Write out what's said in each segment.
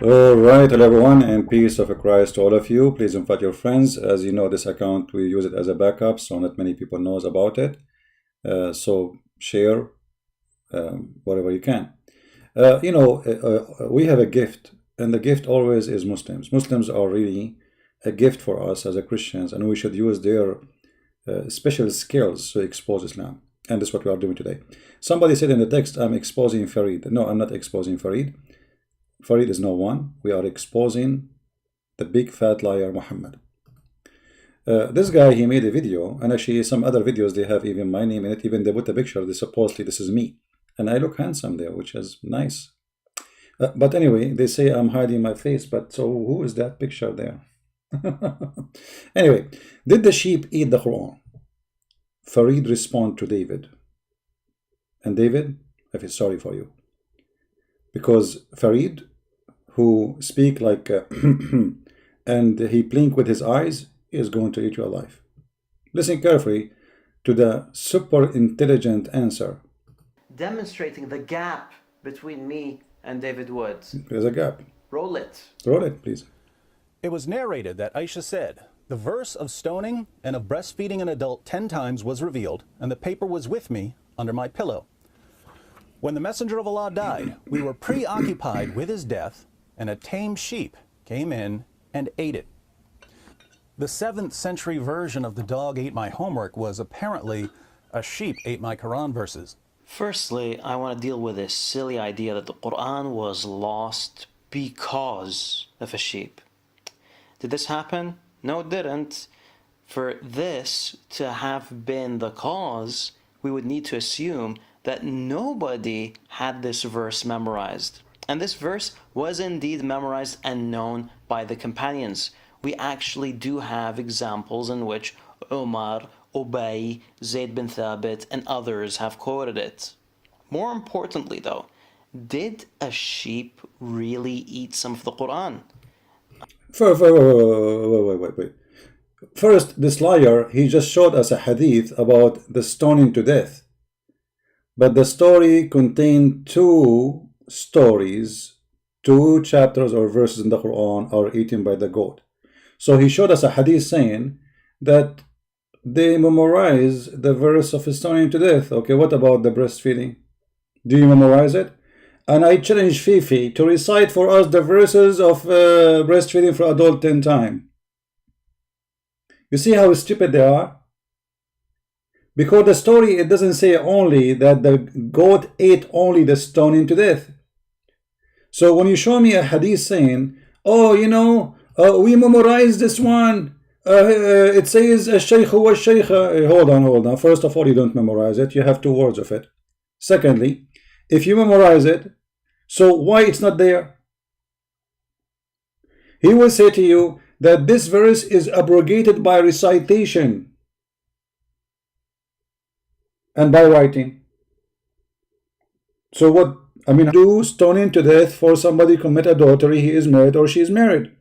All right, hello everyone, and peace of Christ to all of you. Please invite your friends. As you know, this account we use it as a backup, so not many people knows about it. So share whatever you can. We have a gift, and the gift always is Muslims. Muslims are really a gift for us as a Christians, and we should use their special skills to expose Islam. And that's what we are doing today. Somebody said in the text, I'm exposing Farid. No, I'm not exposing Farid. Farid is no one. We are exposing the big fat liar Muhammad. This guy, he made a video, and actually some other videos, they have even my name in it. Even they put a picture, they supposedly this is me. And I look handsome there, which is nice. But anyway, they say I'm hiding my face, but so who is that picture there? Anyway, did the sheep eat the Quran? Farid respond to David. And David, I feel sorry for you. Because Farid, who speak like and he blink with his eyes, is going to eat you alive. Listen carefully to the super intelligent answer. Demonstrating the gap between me and David Woods. There's a gap. Roll it. Roll it, please. It was narrated that Aisha said, the verse of stoning and of breastfeeding an adult 10 times was revealed, and the paper was with me under my pillow. When the Messenger of Allah died, we were preoccupied with his death, and a tame sheep came in and ate it. The 7th century version of the dog ate my homework was apparently a sheep ate my Quran verses. Firstly, I want to deal with this silly idea that the Quran was lost because of a sheep. Did this happen? No, it didn't. For this to have been the cause, we would need to assume that nobody had this verse memorized. And this verse was indeed memorized and known by the companions. We actually do have examples in which Umar, Ubay, Zayd bin Thabit, and others have quoted it. More importantly though, did a sheep really eat some of the Quran? Wait. First, this liar, he just showed us a hadith about the stoning to death. But the story contained two stories, two chapters or verses in the Quran are eaten by the goat. So he showed us a hadith saying that they memorize the verse of stoning to death. Okay, what about the breastfeeding? Do you memorize it? And I challenge Fifi to recite for us the verses of breastfeeding for adult 10 times. You see how stupid they are? Because the story, it doesn't say only that the goat ate only the stoning to death. So when you show me a hadith saying, oh, we memorized this one. It says, Shaykh wa Shaykha. Hold on. First of all, you don't memorize it. You have two words of it. Secondly, if you memorize it, so why it's not there? He will say to you that this verse is abrogated by recitation and by writing. So what? Do stoning to death for somebody commit adultery, he is married or she is married.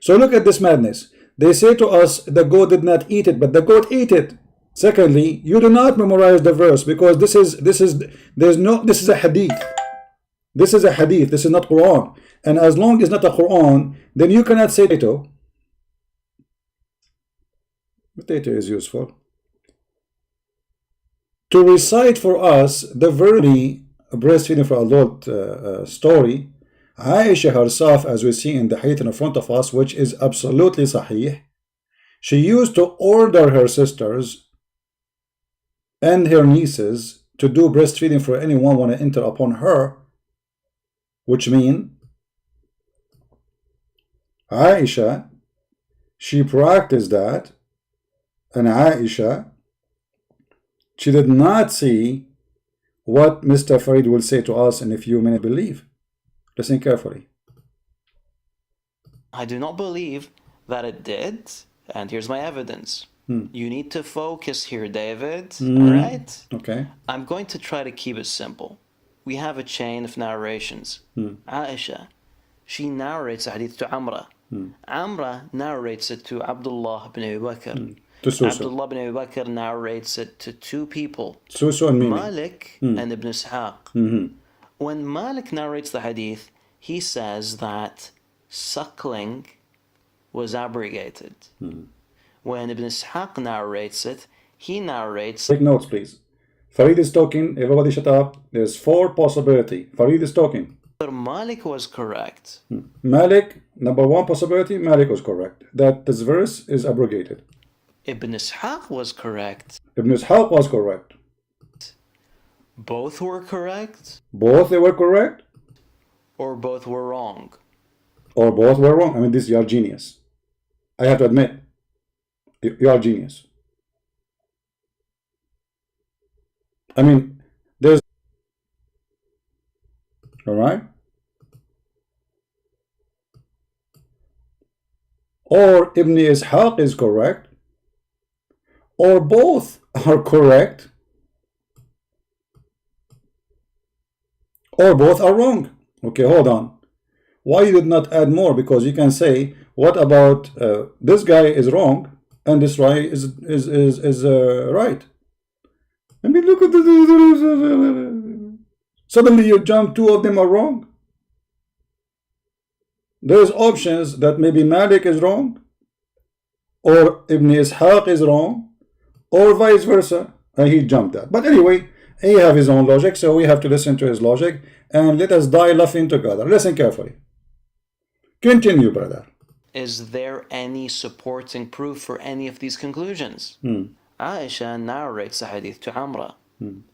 So look at this madness. They say to us the goat did not eat it, but the goat ate it. Secondly, you do not memorize the verse because this is a hadith. This is a hadith. This is not Quran. And as long as it's not a Quran, then you cannot say potato. Potato is useful. To recite for us the very breastfeeding for adult story, Aisha herself, as we see in the hadith in front of us, which is absolutely sahih, she used to order her sisters and her nieces to do breastfeeding for anyone want to enter upon her, which means Aisha, she practiced that, and Aisha, she did not see what Mr. Farid will say to us in a few minutes. Believe. Listen carefully. I do not believe that it did, and here's my evidence. You need to focus here, David. All right? Okay. I'm going to try to keep it simple. We have a chain of narrations. Aisha, she narrates a hadith to Amra. Amra narrates it to Abdullah ibn Abi Bakr. Abdullah ibn Abi Bakr narrates it to two people, Susu and Mimi. Malik and Ibn Ishaq. When Malik narrates the hadith, he says that suckling was abrogated. When Ibn Ishaq narrates it, he narrates... Take notes, please. Farid is talking. Everybody shut up. There's 4 possibilities. Farid is talking. Malik was correct. Malik, number 1 possibility, Malik was correct. That this verse is abrogated. Ibn Ishaq was correct. Ibn Ishaq was correct. Both were correct? Both they were correct? Or both were wrong? Or both were wrong. I mean, you are genius. I have to admit, you are genius. I mean, there's... Alright? Or Ibn Ishaq is correct, or both are correct, or both are wrong. Okay, hold on. Why you did not add more? Because you can say, what about this guy is wrong and this guy is right? I mean, look at the... Suddenly you jump, 2 of them are wrong. There's options that maybe Malik is wrong, or Ibn Ishaq is wrong, or vice versa, and he jumped that. But anyway, he have his own logic, so we have to listen to his logic, and let us die laughing together. Listen carefully. Continue, brother. Is there any supporting proof for any of these conclusions? Aisha narrates a hadith to Amra.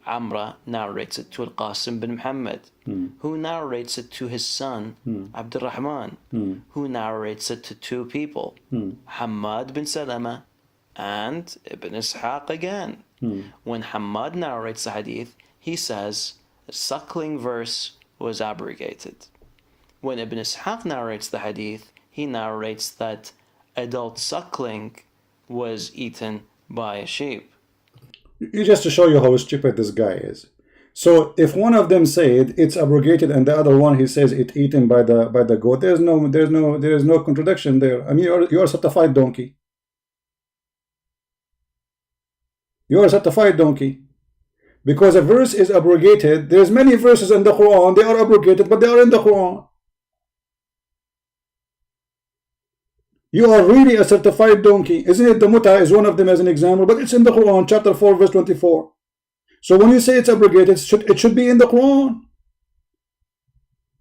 Amra narrates it to Al-Qasim bin Muhammad, who narrates it to his son, Abdul Rahman, who narrates it to 2 people, Hamad bin Salama and Ibn Ishaq again. When Hamad narrates the hadith, he says the suckling verse was abrogated. When Ibn Ishaq narrates the hadith, he narrates that adult suckling was eaten by a sheep. Just to show you how stupid this guy is. So if one of them said it's abrogated and the other one he says it's eaten by the goat, there is no contradiction there. I mean, you're a certified donkey. You're a certified donkey. Because a verse is abrogated, there's many verses in the Quran, they are abrogated, but they are in the Quran. You are really a certified donkey. Isn't it? The Muta is one of them as an example, but it's in the Quran, chapter 4, verse 24. So when you say it's abrogated, it should be in the Quran.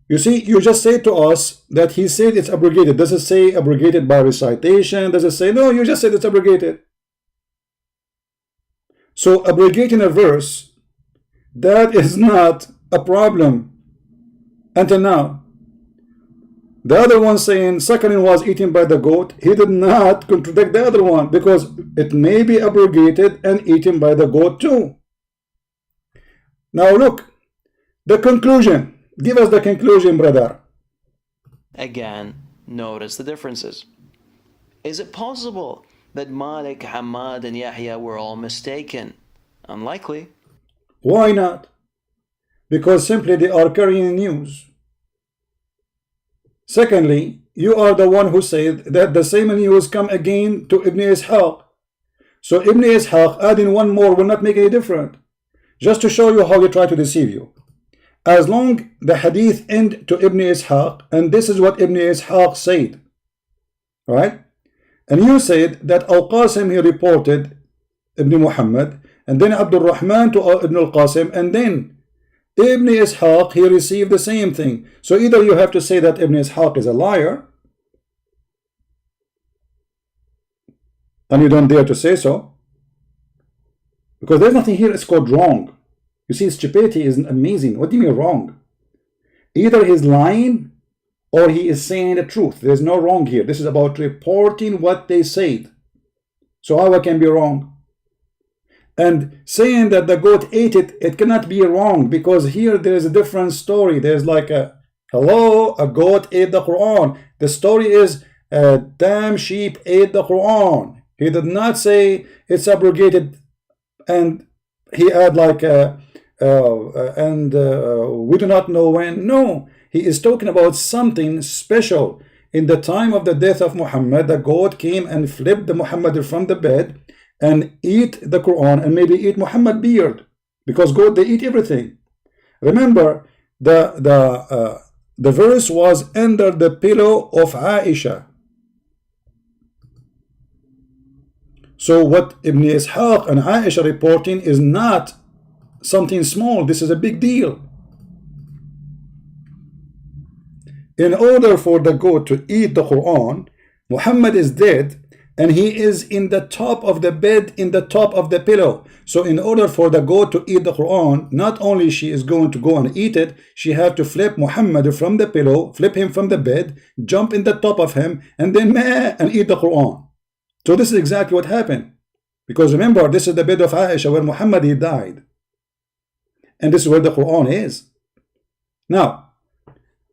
You see, you just say to us that he said it's abrogated. Does it say abrogated by recitation? Does it say, no, you just said it's abrogated. So abrogating a verse, that is not a problem until now. The other one saying suckling was eaten by the goat, he did not contradict the other one because it may be abrogated and eaten by the goat too. Now look, the conclusion. Give us the conclusion, brother. Again, notice the differences. Is it possible that Malik, Hamad, and Yahya were all mistaken? Unlikely. Why not? Because simply they are carrying news. Secondly, you are the one who said that the same news come again to Ibn Ishaq. So Ibn Ishaq adding one more will not make any difference. Just to show you how they try to deceive you. As long the hadith end to Ibn Ishaq, and this is what Ibn Ishaq said, right? And you said that Al-Qasim he reported Ibn Muhammad, and then Abdul Rahman to Ibn Al-Qasim, and then Ibn Ishaq, he received the same thing. So either you have to say that Ibn Ishaq is a liar, and you don't dare to say so, because there's nothing here that's called wrong. You see, stupidity is amazing. What do you mean wrong? Either he's lying or he is saying the truth. There's no wrong here. This is about reporting what they said. So how it can be wrong? And saying that the goat ate it, it cannot be wrong, because here there is a different story. There's like a, hello, a goat ate the Quran. The story is a damn sheep ate the Quran. He did not say it's abrogated, and he had like we do not know when. No, he is talking about something special. In the time of the death of Muhammad, the goat came and flipped the Muhammad from the bed and eat the Quran, and maybe eat Muhammad beard, because goat, they eat everything. Remember, the the verse was under the pillow of Aisha. So what Ibn Ishaq and Aisha reporting is not something small. This is a big deal. In order for the goat to eat the Quran, Muhammad is dead and he is in the top of the bed, in the top of the pillow. So in order for the goat to eat the Quran, not only she is going to go and eat it, she have to flip Muhammad from the pillow, flip him from the bed, jump in the top of him, and then meh, and eat the Quran. So this is exactly what happened. Because remember, this is the bed of Aisha where Muhammad he died. And this is where the Quran is. Now,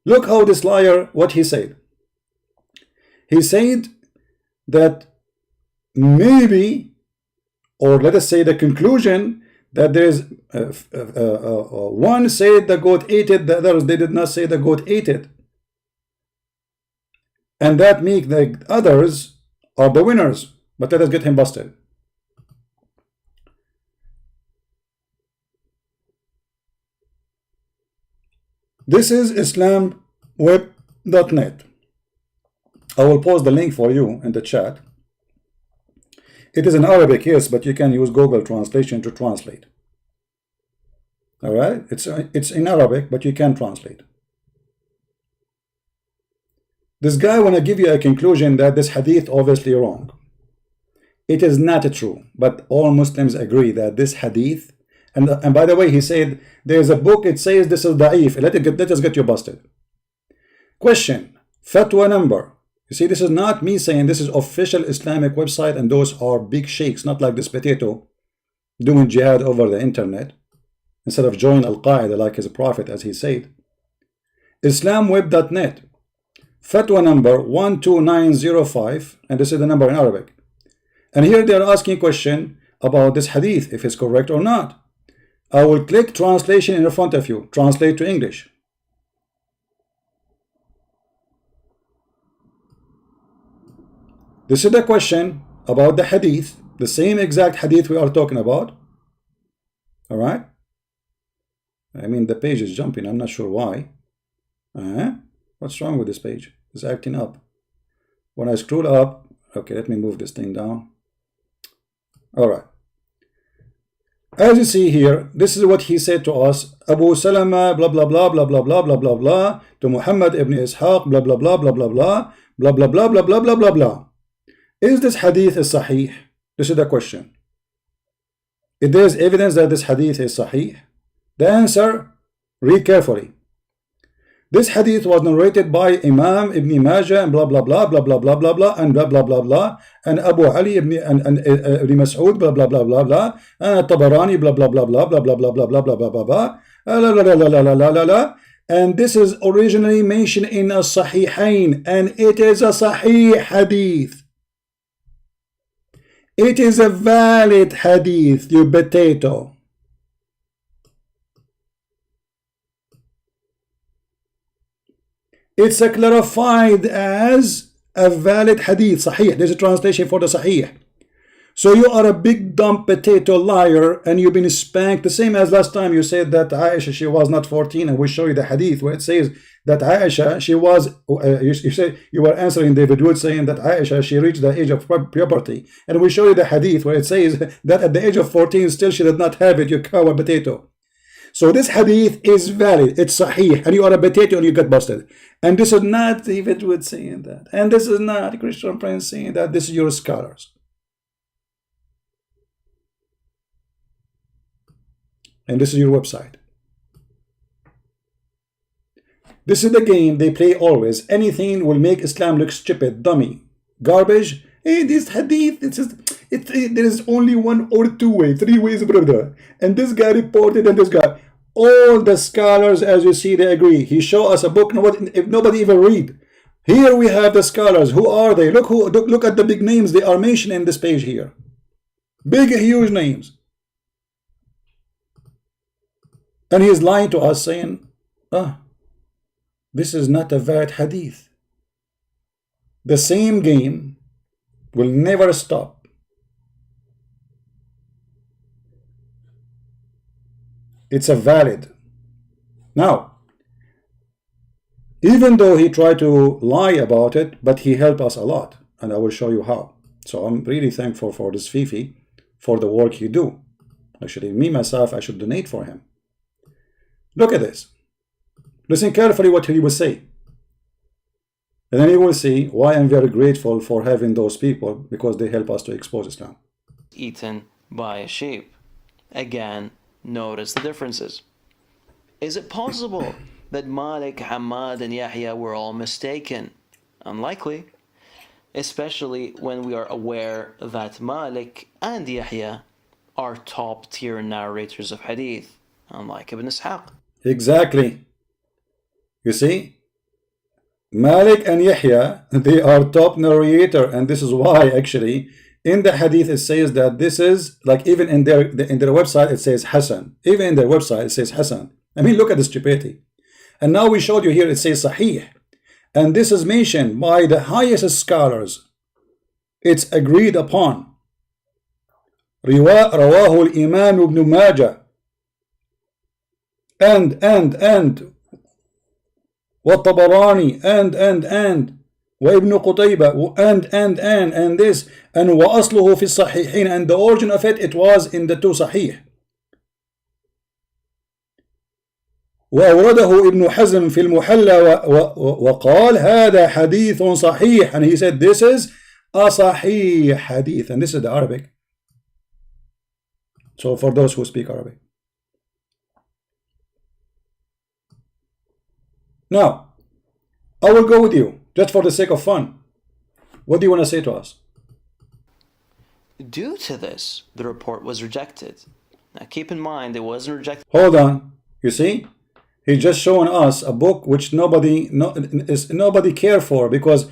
look how this liar, what he said. He said that maybe, or let us say the conclusion, that there is one said the goat ate it, the others they did not say the goat ate it. And that make the others are the winners. But let us get him busted. This is islamweb.net. I will post the link for you in the chat. It is in Arabic, yes, but you can use Google translation to translate. All right, it's in Arabic, but you can translate. This guy want to give you a conclusion that this hadith obviously wrong. It is not true, but all Muslims agree that this hadith, and by the way, he said there's a book, it says this is da'if. Let us get you busted. Question, fatwa number. You see, this is not me saying, this is official Islamic website, and those are big sheikhs, not like this potato doing jihad over the internet instead of join Al-Qaeda like his prophet, as he said. Islamweb.net, fatwa number 12905, and this is the number in Arabic. And here they are asking a question about this hadith, if it's correct or not. I will click translation in front of you, translate to English. This is the question about the hadith, the same exact hadith we are talking about. All right. I mean, the page is jumping. I'm not sure why. What's wrong with this page? It's acting up. When I scroll up, okay, let me move this thing down. All right. As you see here, this is what he said to us. Abu Salama, blah, blah, blah, blah, blah, blah, blah, blah, blah, to Muhammad ibn Ishaq, blah, blah, blah, blah, blah, blah, blah, blah, blah, blah, blah, blah, blah, blah. Is this hadith is sahih? This is the question. If there is evidence that this hadith is sahih, the answer, read carefully. This hadith was narrated by Imam Ibn Majah and blah blah blah blah blah blah blah blah and blah blah blah blah and Abu Ali ibn Mas'ud blah blah blah blah blah and Tabarani blah blah blah blah blah blah blah blah blah blah blah blah blah blah. And this is originally mentioned in a Sahihain, and it is a Sahih hadith. It is a valid hadith, you potato. It's clarified as a valid hadith, Sahih. There's a translation for the Sahih. So you are a big dumb potato liar, and you've been spanked the same as last time you said that Aisha, she was not 14, and we show you the hadith where it says that Aisha, she was, you say you were answering David Wood saying that Aisha, she reached the age of puberty, and we show you the hadith where it says that at the age of 14 still she did not have it, you coward potato. So this hadith is valid, it's sahih, and you are a potato and you get busted. And this is not David Wood saying that, and this is not Christian Prince saying that, this is your scholars. And this is your website. This is the game they play always. Anything will make Islam look stupid, dummy, garbage. Hey, this hadith, there is only one or two ways, three ways, brother. And this guy reported, and this guy. All the scholars, as you see, they agree. He showed us a book, if nobody even read. Here we have the scholars. Who are they? Look at the big names they are mentioned in this page here. Big, huge names. And he is lying to us saying, this is not a valid hadith. The same game will never stop. It's a valid. Now, Even though he tried to lie about it, but he helped us a lot, and I will show you how. So I'm really thankful for this Fifi for the work he do. Actually, me myself, I should donate for him. Look at this. Listen carefully what he will say. And then you will see why I'm very grateful for having those people, because they help us to expose Islam. Eaten by a sheep. Again, notice the differences. Is it possible that Malik, Hamad, and Yahya were all mistaken? Unlikely, especially when we are aware that Malik and Yahya are top-tier narrators of hadith, unlike Ibn Ishaq. Exactly. You see, Malik and Yahya, they are top narrator, and this is why actually in the hadith it says that this is like, even in their website it says Hasan. Even in their website it says Hasan. I mean, look at the stupidity. And now we showed you here it says Sahih, and this is mentioned by the highest scholars. It's agreed upon. رواه الإمام ابن ماجه and والطبراني and وابن قتيبة and this and وأصله في الصحيحين, and the origin of it was in the two Sahih. وأورده ابن حزم في المحلى وقال هذا حديث صحيح, and he said this is a Sahih hadith, and this is the Arabic. So for those who speak Arabic. Now, I will go with you, just for the sake of fun. What do you want to say to us? Due to this, the report was rejected. Now keep in mind, it wasn't rejected. Hold on. You see? He's just showing us a book which nobody care for, because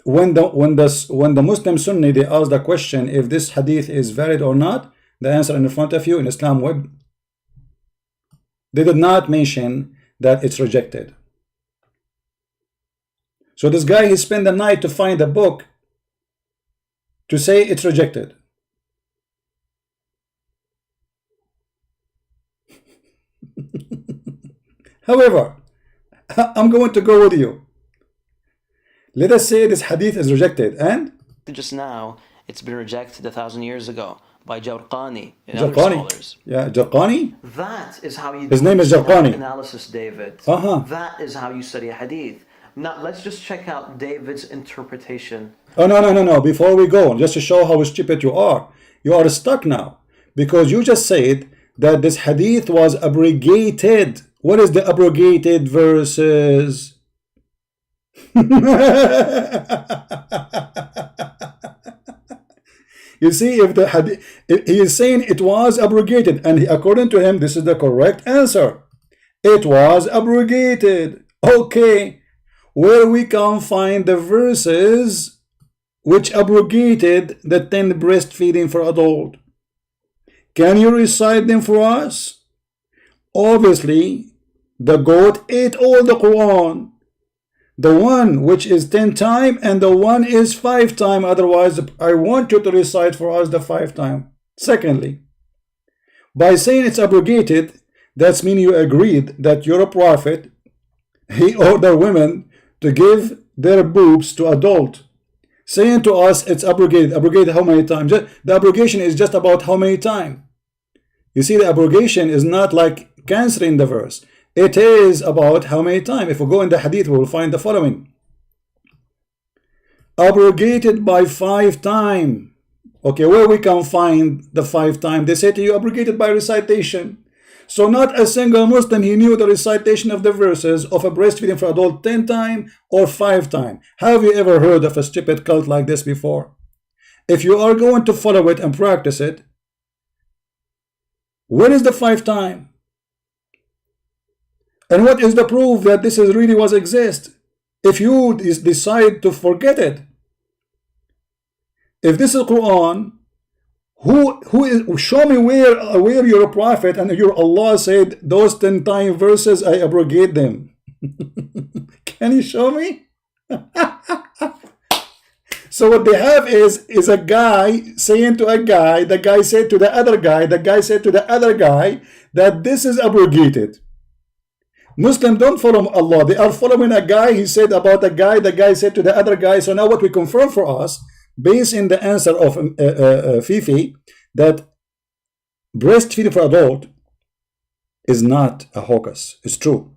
when the Muslim Sunni, they ask the question if this hadith is valid or not, the answer in front of you in Islam Web, they did not mention that it's rejected. So this guy, he spent the night to find a book to say it's rejected. However, I'm going to go with you. Let us say this hadith is rejected, and just now, it's been rejected 1,000 years ago by Jarqani and other scholars. Yeah, Jarqani? That is how you His do name is Jarqani. analysis, David. That is how you study a hadith. Now, let's just check out David's interpretation. Oh, no. Before we go, just to show how stupid you are stuck now. Because you just said that this hadith was abrogated. What is the abrogated verses? You see, if the hadith, he is saying it was abrogated, and according to him, this is the correct answer. It was abrogated. Okay, where we can find the verses which abrogated the 10 breastfeeding for adult? Can you recite them for us? Obviously, the goat ate all the Quran. The one which is 10 times and the one is 5 times. Otherwise, I want you to recite for us the 5 times. Secondly, by saying it's abrogated, that's mean you agreed that you're a prophet. He ordered women to give their boobs to adult. Saying to us it's abrogated. Abrogated how many times? The abrogation is just about how many times. You see, the abrogation is not like canceling the verse. It is about how many times. If we go in the hadith, we will find the following. Abrogated by 5 times. Okay, where we can find the 5 times? They say to you, abrogated by recitation. So not a single Muslim, he knew the recitation of the verses of a breastfeeding for adult 10 times or 5 times. Have you ever heard of a stupid cult like this before? If you are going to follow it and practice it, where is the 5 times? And what is the proof that this is really was exist? If you decide to forget it, if this is Quran, who is, show me where you're a prophet and your Allah said those 10 times verses I abrogate them. Can you show me? So what they have is a guy saying to a guy, the guy said to the other guy, the guy said to the other guy that this is abrogated. Muslims don't follow Allah. They are following a guy. He said about a guy. The guy said to the other guy. So now what we confirm for us, based in the answer of Fifi, that breastfeeding for adult is not a hocus. It's true.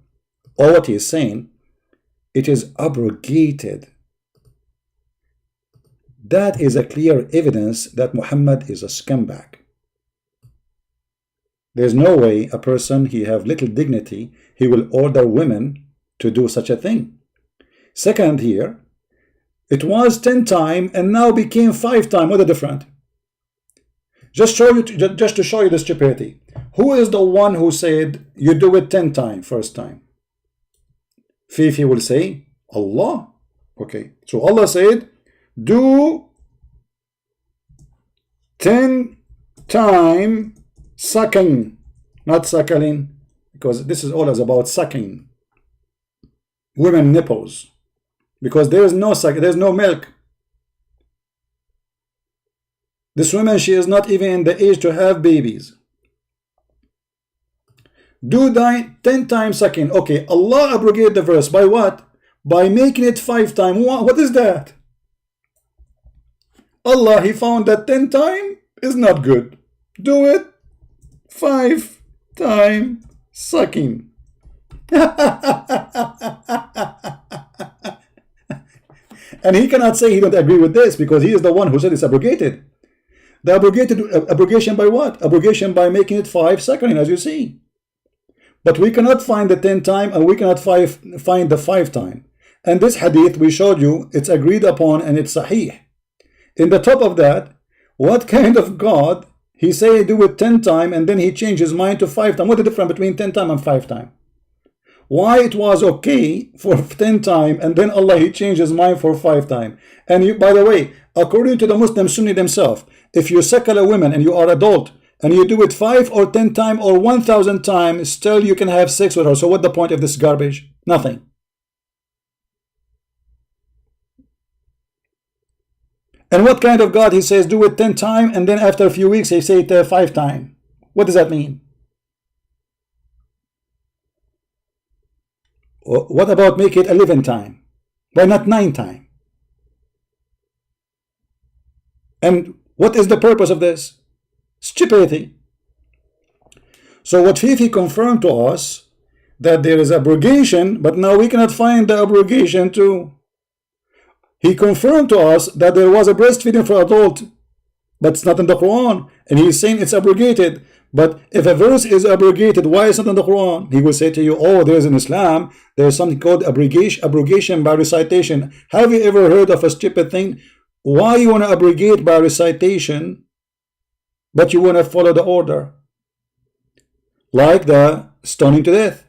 All what he is saying, it is abrogated. That is a clear evidence that Muhammad is a scumbag. There's no way a person, he have little dignity, he will order women to do such a thing. Second here, it was 10 times and now became 5 times. What a difference. Just to show you the stupidity. Who is the one who said you do it 10 times first time? Fifi will say Allah. Okay, so Allah said do 10 times sucking, not suckling, because this is all about sucking women nipples, because there is no suck, there's no milk. This woman, she is not even in the age to have babies. Do 10 times sucking. Okay, Allah abrogated the verse by what? By making it 5 times. What is that? Allah, he found that 10 times is not good. Do it 5 times sucking. And he cannot say he don't agree with this, because he is the one who said it's abrogated. The abrogation by what? Abrogation by making it 5 suckling, as you see. But we cannot find the 10 times, and we cannot find the 5 times. And this hadith we showed you, it's agreed upon and it's sahih. In the top of that, what kind of God, he say do it 10 times and then he changed his mind to 5 times? What's the difference between 10 times and 5 times? Why it was okay for 10 times and then Allah, he changed his mind for 5 times? And you, by the way, according to the Muslim Sunni themselves, if you suckle a woman and you are adult and you do it 5 or 10 times or 1,000 times, still you can have sex with her. So what's the point of this garbage? Nothing. And what kind of God, he says do it 10 times and then after a few weeks he say it 5 times? What does that mean? What about make it 11 times? Why not 9 times? And what is the purpose of this? Stupidity. So what Fifi confirmed to us, that there is abrogation, but now we cannot find the abrogation too. He confirmed to us that there was a breastfeeding for adult, but it's not in the Quran, and he's saying it's abrogated. But if a verse is abrogated, why is it not in the Quran? He will say to you, oh, there's in Islam, there's something called abrogation by recitation. Have you ever heard of a stupid thing? Why you want to abrogate by recitation, but you want to follow the order? Like the stoning to death.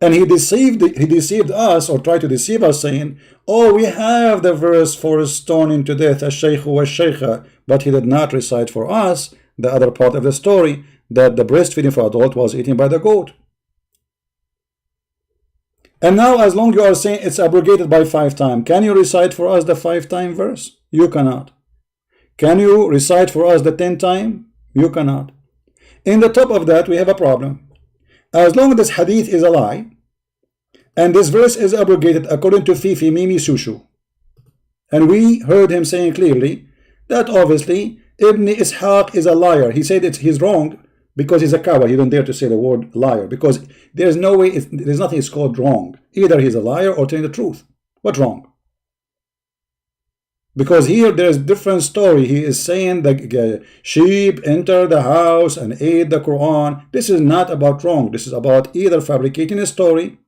And he deceived us, or tried to deceive us, saying, oh, we have the verse for stoning to death, ash-shaykhu wash-shaykha, but he did not recite for us the other part of the story, that the breastfeeding for adult was eaten by the goat. And now, as long you are saying it's abrogated by 5 times, can you recite for us the 5 time verse? You cannot. Can you recite for us the 10 time? You cannot. In the top of that, we have a problem. As long as this hadith is a lie, and this verse is abrogated according to Fifi Mimi Sushu, and we heard him saying clearly that obviously Ibn Ishaq is a liar. He said he's wrong because he's a coward. He don't dare to say the word liar, because there's no way, there's nothing is called wrong. Either he's a liar or telling the truth. What's wrong? Because here there's different story. He is saying the sheep enter the house and ate the Quran. This is not about wrong. This is about either fabricating a story,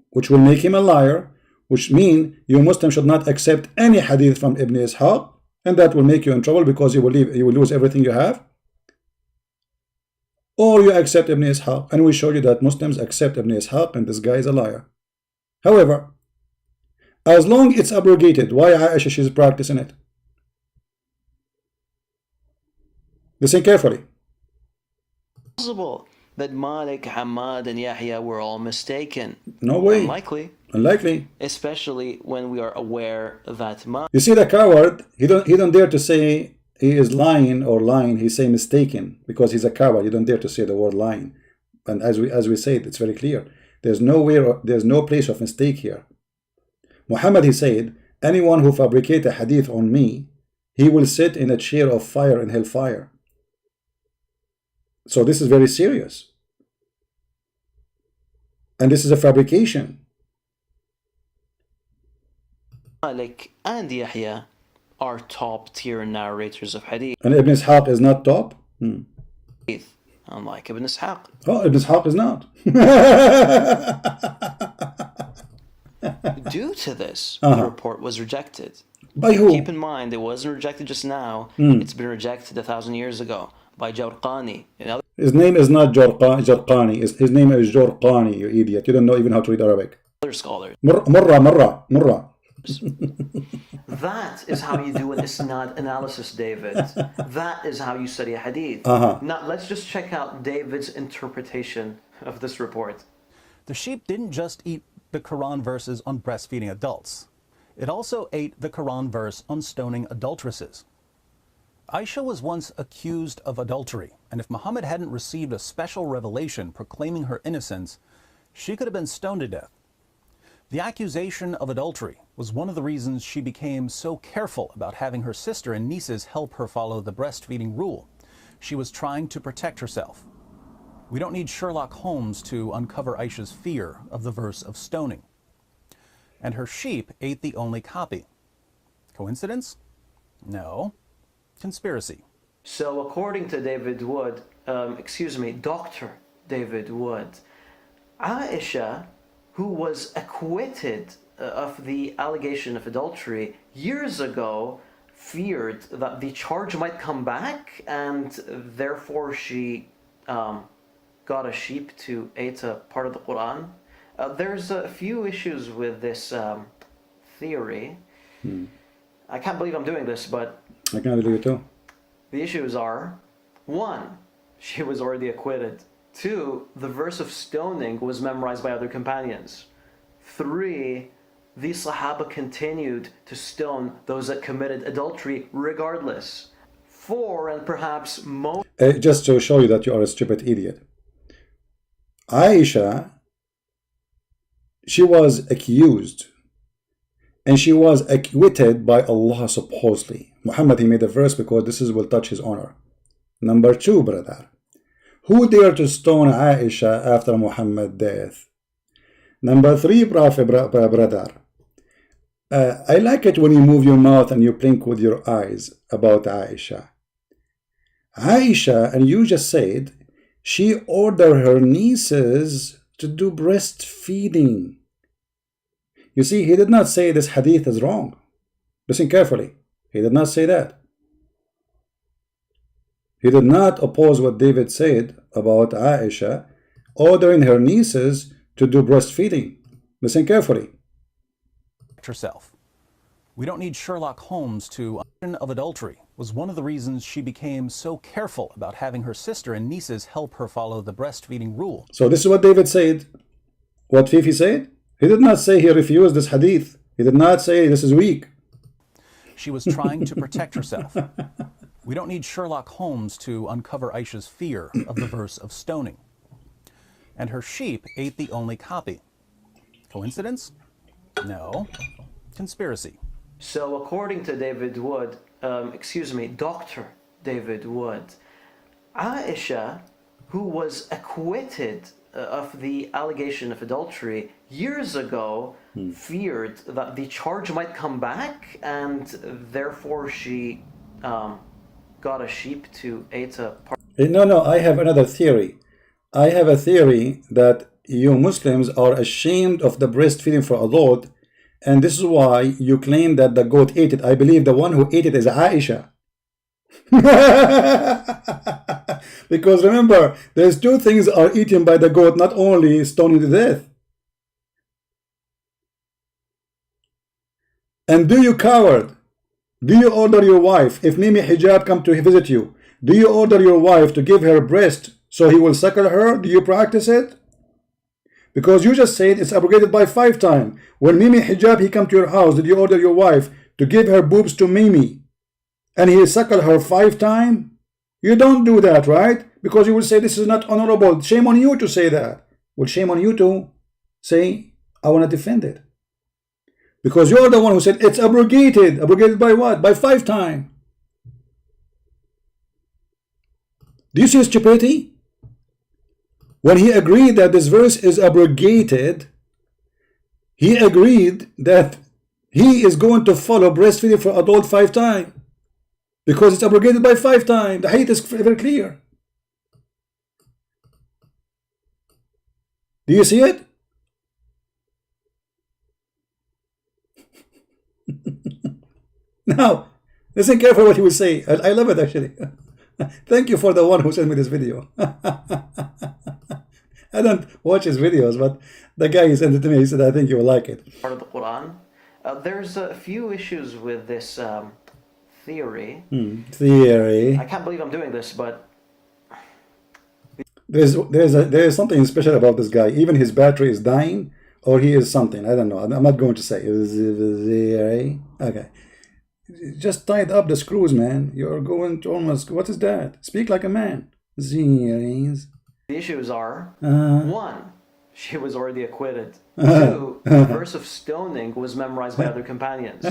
which will make him a liar, which means you Muslim should not accept any hadith from Ibn Ishaq, and that will make you in trouble because you will lose everything you have. Or you accept Ibn Ishaq, and we show you that Muslims accept Ibn Ishaq, and this guy is a liar. However, as long it's abrogated, why Aisha she's practicing it? Listen carefully. Possible that Malik, Hamad, and Yahya were all mistaken. No way. Unlikely. Especially when we are aware that Malik. You see the coward, he don't dare to say he is lying or lying. He say mistaken because he's a coward. You don't dare to say the word lying. And as we say, it's very clear. There's no place of mistake here. Muhammad, he said, anyone who fabricates a hadith on me, he will sit in a chair of fire in hellfire. So this is very serious. And this is a fabrication. Malik and Yahya are top tier narrators of hadith. And Ibn Ishaq is not top? Unlike Ibn Ishaq. Oh, Ibn Ishaq is not. Due to this, the report was rejected. By who? Keep in mind, it wasn't rejected just now. It's been rejected 1,000 years ago by Jawrqani. His name is not Jarqani. His name is Jawrqani, you idiot. You don't know even how to read Arabic. Other scholars. Murra. That is how you do an isnad analysis, David. That is how you study a hadith. Now, let's just check out David's interpretation of this report. The sheep didn't just eat the Quran verses on breastfeeding adults. It also ate the Quran verse on stoning adulteresses. Aisha was once accused of adultery, and if Muhammad hadn't received a special revelation proclaiming her innocence, she could have been stoned to death. The accusation of adultery was one of the reasons she became so careful about having her sister and nieces help her follow the breastfeeding rule. She was trying to protect herself. We don't need Sherlock Holmes to uncover Aisha's fear of the verse of stoning. And her sheep ate the only copy. Coincidence? No. Conspiracy. So according to David Wood, Dr. David Wood, Aisha, who was acquitted of the allegation of adultery years ago, feared that the charge might come back, and therefore she got a sheep to eat a part of the Quran. There's a few issues with this theory. I can't believe I'm doing this, but I can't believe it too. the issues are: 1, she was already acquitted. 2, the verse of stoning was memorized by other companions. 3, the Sahaba continued to stone those that committed adultery regardless. 4, and perhaps most... Just to show you that you are a stupid idiot. Aisha, she was accused and she was acquitted by Allah supposedly. Muhammad, he made a verse because this will touch his honor. Number 2, brother. Who dared to stone Aisha after Muhammad's death? Number 3, brother. I like it when you move your mouth and you blink with your eyes about Aisha. Aisha, and you just said, she ordered her nieces to do breastfeeding. You see, he did not say this hadith is wrong. Listen carefully. He did not say that. He did not oppose what David said about Aisha ordering her nieces to do breastfeeding. Listen carefully. Herself. We don't need Sherlock Holmes to... of adultery was one of the reasons she became so careful about having her sister and nieces help her follow the breastfeeding rule. So this is what David said. What Fifi said? He did not say he refused this hadith. He did not say this is weak. She was trying to protect herself. We don't need Sherlock Holmes to uncover Aisha's fear of the verse of stoning. And her sheep ate the only copy. Coincidence? No. Conspiracy. So according to David Wood, Dr. David Wood, Aisha, who was acquitted of the allegation of adultery years ago, feared that the charge might come back, and therefore she got a sheep to eat a part. No, I have another theory. I have a theory that you Muslims are ashamed of the breastfeeding for a goat, and this is why you claim that the goat ate it. I believe the one who ate it is Aisha. Because remember, there's 2 things are eaten by the goat, not only stoning to death. And do you coward? Do you order your wife, if Mimi Hijab come to visit you, do you order your wife to give her breast so he will suckle her? Do you practice it? Because you just said it's abrogated by 5 times. When Mimi Hijab he come to your house, did you order your wife to give her boobs to Mimi and he suckle her 5 times? You don't do that, right? Because you will say this is not honorable. Shame on you to say that. Well, shame on you too. say, I want to defend it. Because you're the one who said it's abrogated. Abrogated by what? By 5 times. Do you see his stupidity? When he agreed that this verse is abrogated, he agreed that he is going to follow breastfeeding for adult 5 times. Because it's abrogated by 5 times. The hadith is very clear. Do you see it? Now, listen carefully what he will say. I love it actually. Thank you for the one who sent me this video. I don't watch his videos, but the guy who sent it to me, he said, I think you will like it. Part of the Quran. There's a few issues with this theory. Theory. I can't believe I'm doing this, but There's something special about this guy. Even his battery is dying, or he is something. I don't know. I'm not going to say. Okay. Just tied up the screws, man. You're going to almost. What is that? Speak like a man. the issues are 1, she was already acquitted. 2, the verse of stoning was memorized by other companions.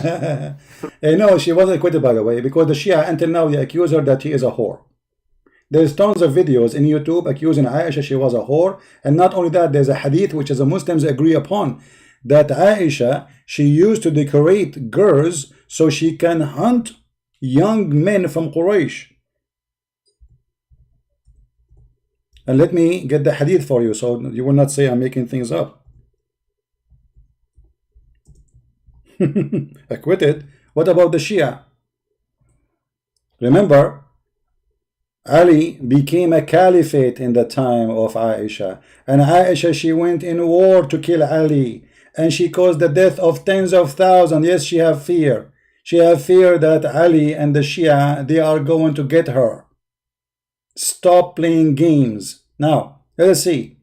No, she wasn't acquitted, by the way, because the Shia until now they accuse her that she is a whore. There's tons of videos in YouTube accusing Aisha she was a whore, and not only that, there's a hadith which the Muslims agree upon that Aisha, she used to decorate girls so she can hunt young men from Quraysh. And let me get the hadith for you so you will not say I'm making things up. Acquitted. What about the Shia? Remember, Ali became a caliphate in the time of Aisha, and Aisha, she went in war to kill Ali, and she caused the death of tens of thousands. Yes, she have fear. She have fear that Ali and the Shia, they are going to get her. Stop playing games. Now, let us see.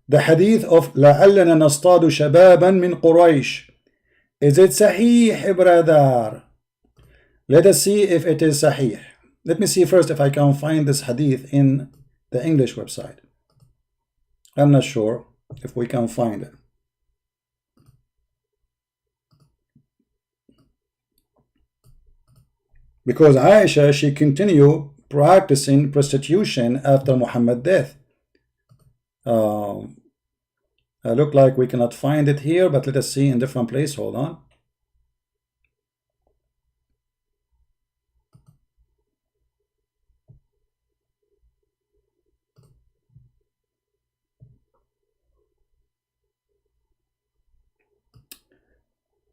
The hadith of لَعَلَّنَا نَصْطَادُ شَبَابًا مِنْ قُرَيْشٍ. Is it sahih, brother? Let us see if it is sahih. Let me see first if I can find this hadith in the English website. I'm not sure if we can find it. Because Aisha, she continued practicing prostitution after Muhammad's death. Look like we cannot find it here, but let us see in different place. Hold on.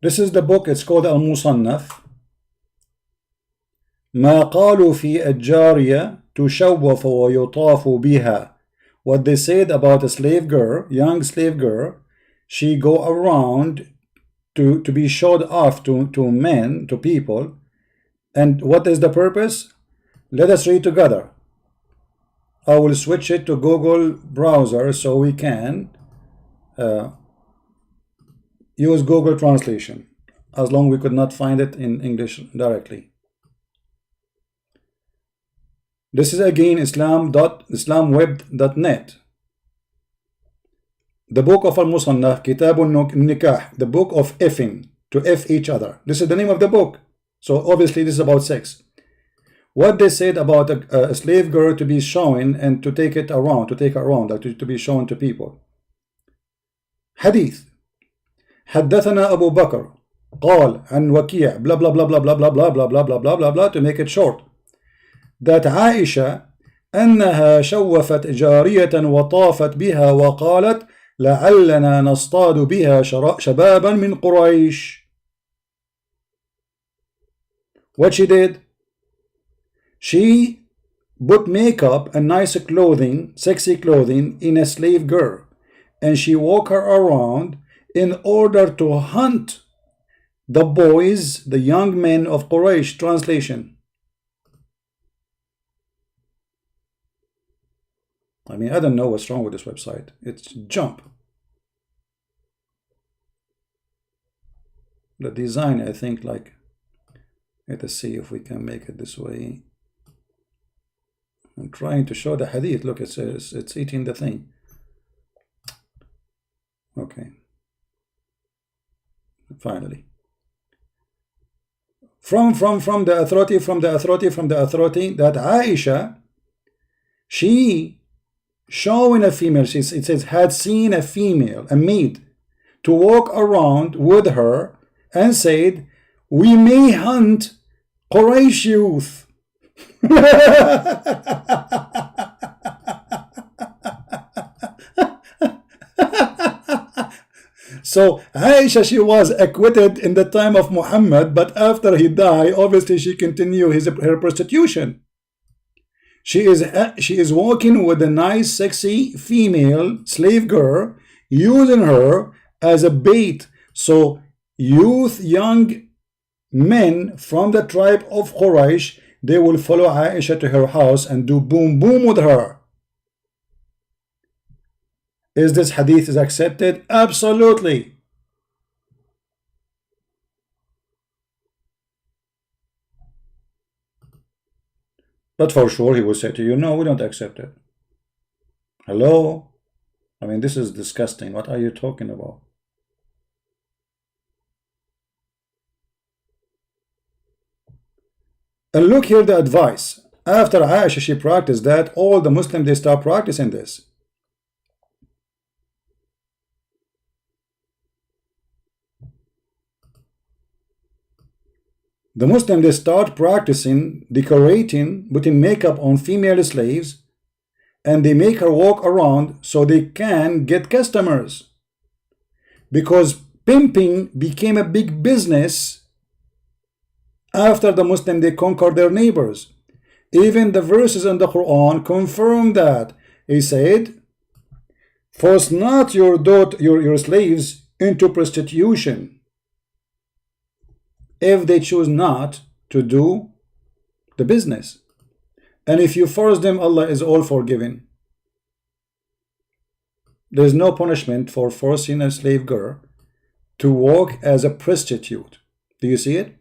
This is the book. It's called Al-Musannaf. ما قالوا في الجارية تشوف ويطاف بها. What they said about a slave girl, young slave girl, she go around to be showed off to men, to people. And what is the purpose? Let us read together. I will switch it to Google browser so we can use Google translation, as long as we could not find it in English directly. This is again islamweb.net. The book of Al-Musannaf, Kitabun Nikah, the book of effing, to F each other. This is the name of the book. So obviously this is about sex. What they said about a slave girl to be shown and to take it around, like to be shown to people. Hadith. حدثنا أبو بكر قال عن وكيع blah blah blah blah blah blah blah blah blah blah blah blah blah, to make it short, that عائشة أنها شوفت جارية وطافت بها وقالت لعلنا نصطاد بها شبابا من قريش. What she did? She put makeup and nice clothing, sexy clothing, in a slave girl, and she walked her around in order to hunt the boys, the young men of Quraysh. Translation. I mean, I don't know what's wrong with this website. It's jump. The design, I think, like, let us see if we can make it this way. I'm trying to show the hadith. Look, it's eating the thing. Okay. Finally. From the authority that Aisha, she showing a female, it says, had seen a female, a maid, to walk around with her and said, we may hunt Quraysh youth. So Aisha, she was acquitted in the time of Muhammad, but after he died, obviously she continued her prostitution. She is walking with a nice, sexy female slave girl, using her as a bait. So young men from the tribe of Quraysh, they will follow Aisha to her house and do boom boom with her. Is this hadith is accepted? Absolutely. But for sure he will say to you, no, we don't accept it. Hello? I mean, this is disgusting. What are you talking about? And look here the advice. After Aisha, she practiced that, all the Muslims, they start practicing this. The Muslims, they start practicing decorating, putting makeup on female slaves, and they make her walk around so they can get customers. Because pimping became a big business after the Muslims, they conquered their neighbors. Even the verses in the Quran confirm that. He said, force not your slaves into prostitution if they choose not to do the business. And if you force them, Allah is all forgiving. There is no punishment for forcing a slave girl to walk as a prostitute. Do you see it?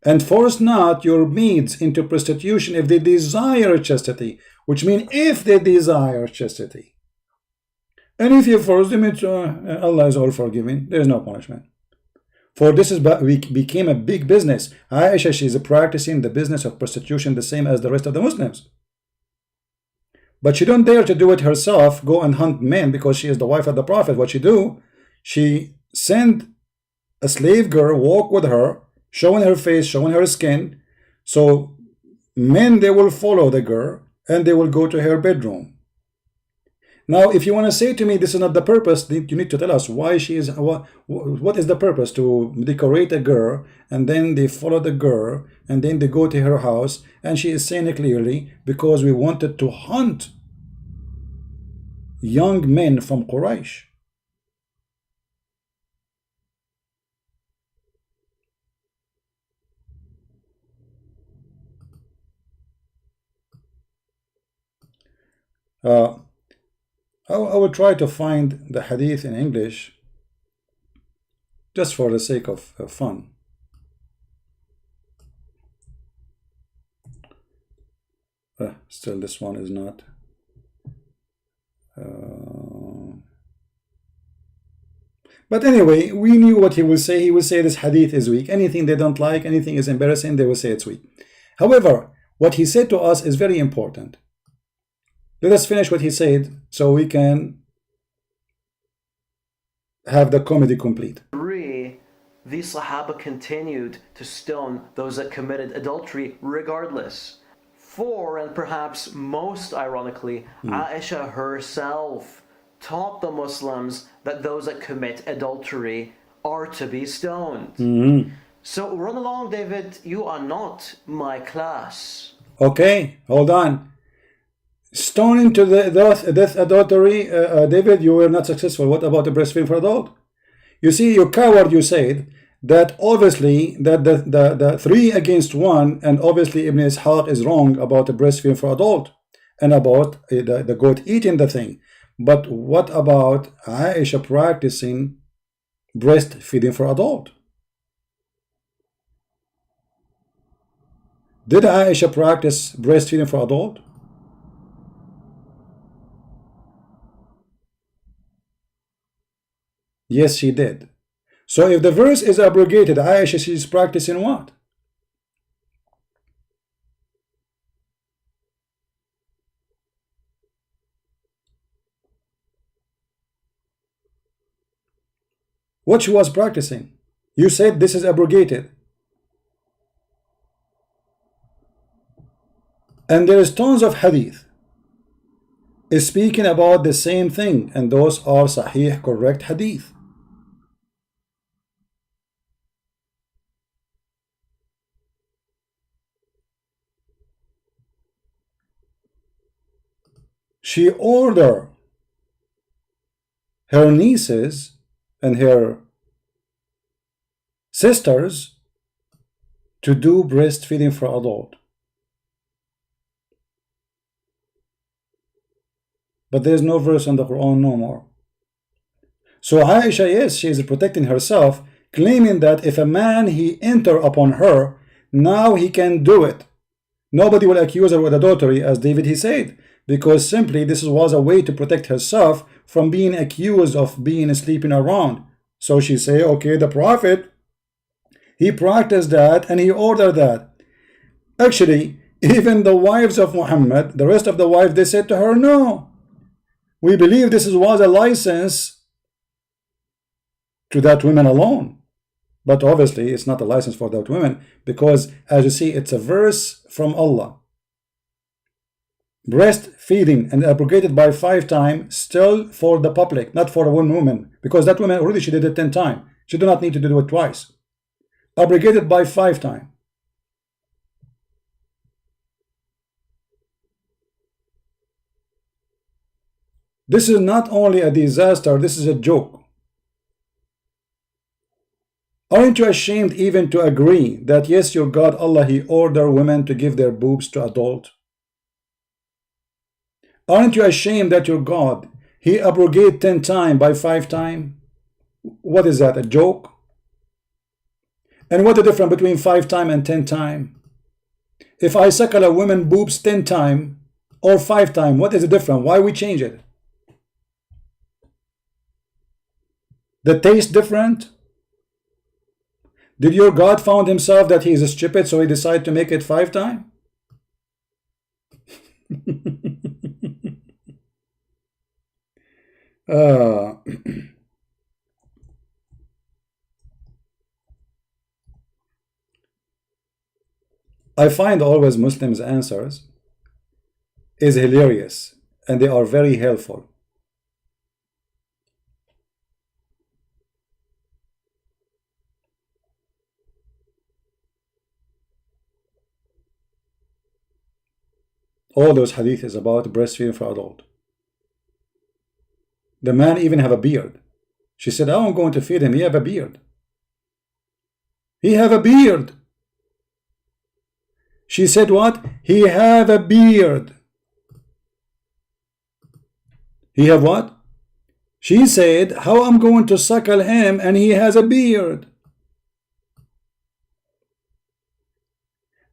And force not your maids into prostitution if they desire chastity, which means if they desire chastity. And if you force them, Allah is all forgiving. There is no punishment. For this became a big business. Aisha, she is practicing the business of prostitution the same as the rest of the Muslims. But she don't dare to do it herself, go and hunt men because she is the wife of the Prophet. What she do? She send a slave girl, walk with her, showing her face, showing her skin. So men, they will follow the girl and they will go to her bedroom. Now, if you want to say to me this is not the purpose, you need to tell us why she is. What is the purpose to decorate a girl and then they follow the girl and then they go to her house, and she is saying it clearly, because we wanted to hunt young men from Quraysh. I will try to find the hadith in English just for the sake of fun. Still this one is not. But anyway, we knew what he will say. He will say this hadith is weak. Anything they don't like, anything is embarrassing, they will say it's weak. However, what he said to us is very important. Let us finish what he said so we can have the comedy complete. 3, the Sahaba continued to stone those that committed adultery regardless. 4, and perhaps most ironically, Aisha herself taught the Muslims that those that commit adultery are to be stoned. So run along, David, you are not my class. Okay, hold on. Stoning to the death adultery, David, you were not successful. What about the breastfeeding for adult? You see, you coward, you said that obviously that the 3 against 1, and obviously Ibn Ishaq is wrong about the breastfeeding for adult and about the goat eating the thing. But what about Aisha practicing breastfeeding for adult? Did Aisha practice breastfeeding for adult? Yes, she did. So if the verse is abrogated, Aisha, she's practicing what? What she was practicing? You said this is abrogated. And there is tons of hadith is speaking about the same thing, and those are sahih, correct hadith. She ordered her nieces and her sisters to do breastfeeding for adult. But there's no verse in the Quran no more. So Aisha, yes, she is protecting herself, claiming that if a man he enter upon her, now he can do it. Nobody will accuse her with adultery, as David he said, because simply this was a way to protect herself from being accused of being sleeping around. So she say, okay, the Prophet, he practiced that and he ordered that. Actually, even the wives of Muhammad, the rest of the wives, they said to her, no, we believe this was a license to that women alone. But obviously it's not a license for that women, because as you see, it's a verse from Allah. Breastfeeding and abrogated by 5 times, still for the public, not for one woman, because that woman already she did it 10 times. She do not need to do it twice. Abrogated by 5 times. This is not only a disaster, this is a joke. Aren't you ashamed even to agree that yes, your God Allah, he ordered women to give their boobs to adult? Aren't you ashamed that your God, he abrogated 10 times by 5 times? What is that, a joke? And what the difference between 5 times and 10 times? If I suckle a woman boobs 10 times or 5 times, what is the difference? Why we change it? The taste different? Did your God found himself that he is stupid, so he decided to make it 5 times? I find always Muslims' answers is hilarious, and they are very helpful. All those hadith is about breastfeeding for adult. The man even have a beard. She said, oh, I'm going to feed him. He have a beard. He have a beard. She said what? He have a beard. He have what? She said, how I'm going to suckle him and he has a beard.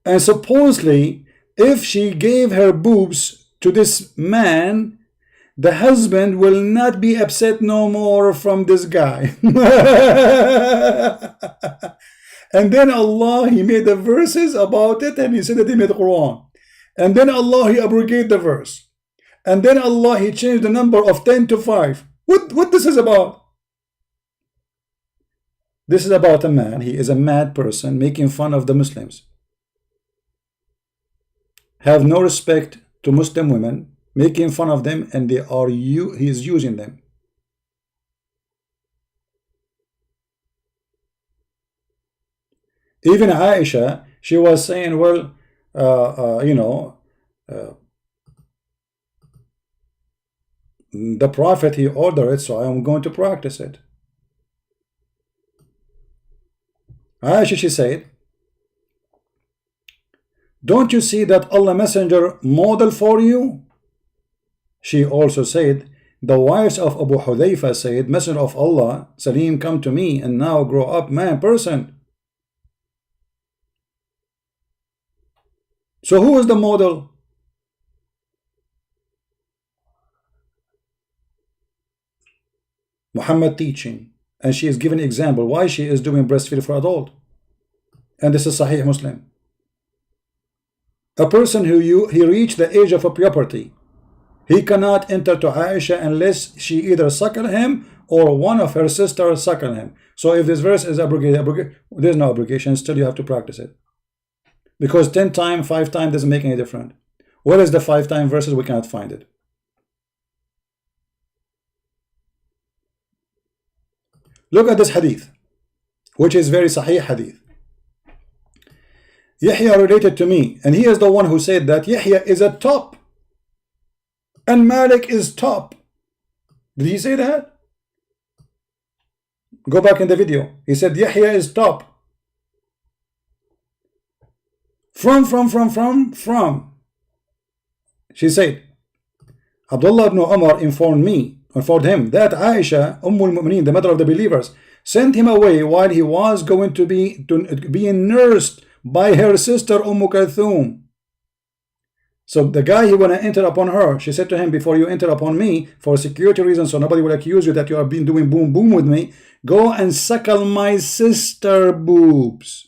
And supposedly, if she gave her boobs to this man, the husband will not be upset no more from this guy. And then Allah, he made the verses about it, and he said that he made the Quran. And then Allah, he abrogated the verse. And then Allah, he changed the number of 10 to 5. What this is about? This is about a man. He is a mad person making fun of the Muslims. Have no respect to Muslim women, making fun of them, and he is using them. Even Aisha, she was saying, well, the Prophet, he ordered it, so I'm going to practice it. Aisha, she said, don't you see that Allah Messenger model for you? She also said, the wives of Abu Hudayfa said, Messenger of Allah, Salim, come to me, and now grow up man person. So who is the model? Muhammad teaching. and she is giving example why she is doing breastfeeding for adult. And this is Sahih Muslim. A person who he reached the age of puberty, he cannot enter to Aisha unless she either suckle him or one of her sisters suckle him. So if this verse is abrogated, there's no abrogation, still you have to practice it. Because 10 times, 5 times doesn't make any difference. What is the 5 time verses? We cannot find it. Look at this hadith, which is very Sahih hadith. Yahya related to me, and he is the one who said that Yahya is a top and Malik is top. Did he say that? Go back in the video. He said Yahya is top. From. She said, Abdullah ibn Umar informed him that Aisha, al-Mu'mineen, the mother of the believers, sent him away while he was going to be nursed by her sister Kulthum. So the guy, he wanna enter upon her. She said to him, before you enter upon me, for security reasons, so nobody will accuse you that you have been doing boom boom with me, go and suckle my sister boobs.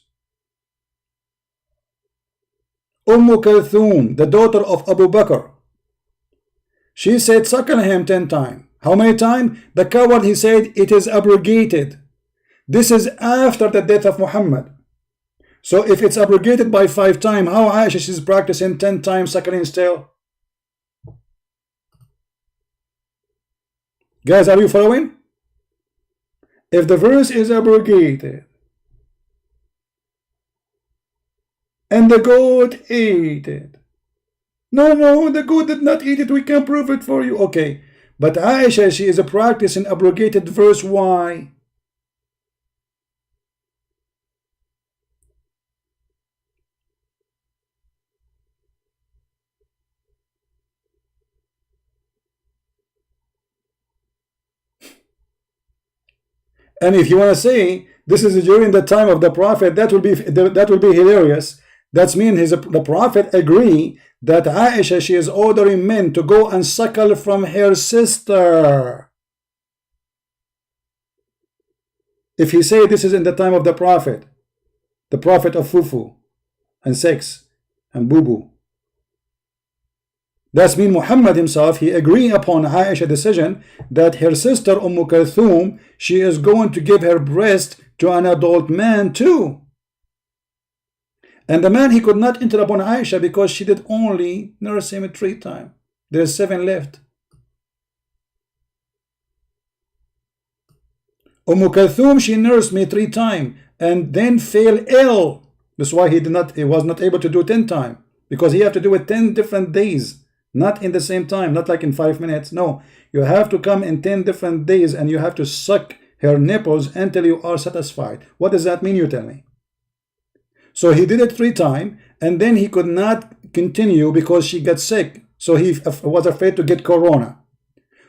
Kulthum, the daughter of Abu Bakr, she said suckle him 10 times. How many times? The coward, he said it is abrogated. This is after the death of Muhammad. So if it's abrogated by 5 times, how Aisha she's practicing 10 times suckling still? Guys, are you following? If the verse is abrogated and the goat ate it, no, the goat did not eat it, we can prove it for you. Okay, but Aisha, she is practicing abrogated verse. Why? And if you want to say this is during the time of the Prophet, that will be hilarious. That means the Prophet agree that Aisha, she is ordering men to go and suckle from her sister. If he say this is in the time of the Prophet of Fufu and sex and boo-boo, that means Muhammad himself, he agreed upon Aisha's decision that her sister Kulthum, she is going to give her breast to an adult man too. And the man, he could not enter upon Aisha because she did only nurse him 3 times. There's 7 left. Kulthum, she nursed me 3 times and then fell ill. That's why he was not able to do 10 times, because he have to do it 10 different days. Not in the same time, not like in 5 minutes. No, you have to come in 10 different days and you have to suck her nipples until you are satisfied. What does that mean, you tell me? So he did it 3 times and then he could not continue because she got sick. So he was afraid to get corona.